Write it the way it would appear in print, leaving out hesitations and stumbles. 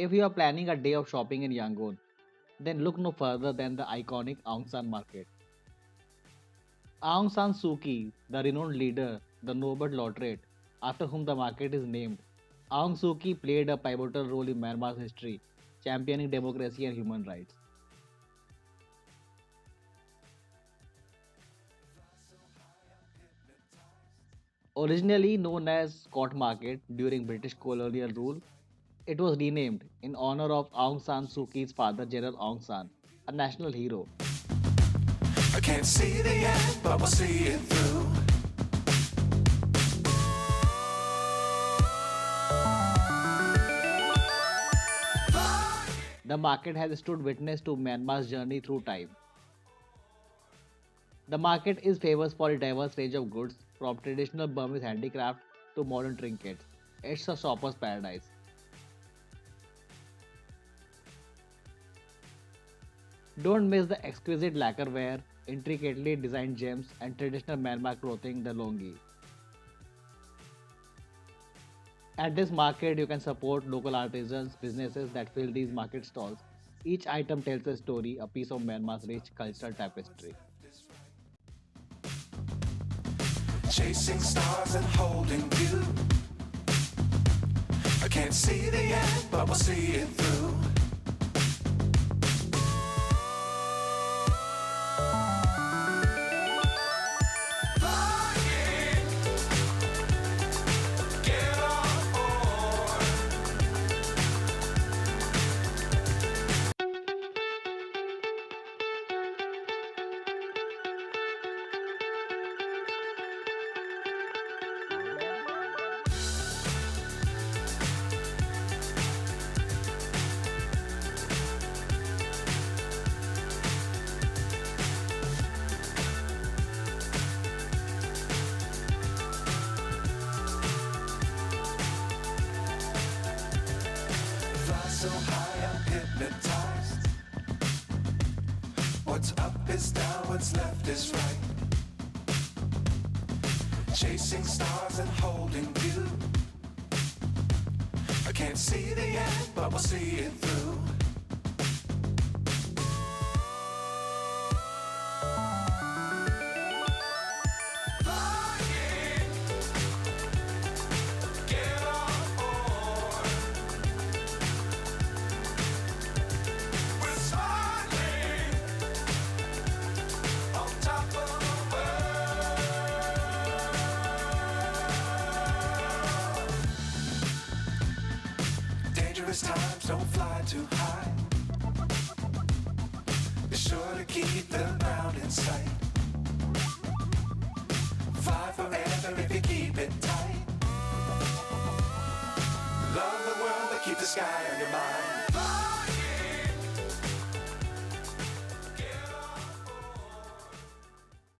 If you are planning a day of shopping in Yangon, then look no further than the iconic Aung San Market. Aung San Suu Kyi, the renowned leader, the Nobel laureate, after whom the market is named, Aung Suu Kyi played a pivotal role in Myanmar's history, championing democracy and human rights. Originally known as Scott Market during British colonial rule, it was renamed in honor of Aung San Suu Kyi's father, General Aung San, a national hero. I can't see the end, but we'll see it through. The market has stood witness to Myanmar's journey through time. The market is famous for a diverse range of goods, from traditional Burmese handicraft to modern trinkets. It's a shopper's paradise. Don't miss the exquisite lacquerware, intricately designed gems, and traditional Myanmar clothing, the longi. At this market, you can support local artisans, businesses that fill these market stalls. Each item tells a story, a piece of Myanmar's rich cultural tapestry. Chasing stars and holding you. I can't see the end, but we'll see it through. Get on board. Fly so high, I'm hypnotized. What's up is down, what's left is right. Chasing stars and holding you. I can't see the end, but we'll see it through. Flying, get on board. We're smiling on top of the world. Dangerous times, don't fly too high. Be sure to keep the ground in sight. Fly forever if you keep it tight. Love the world, but keep the sky on your mind.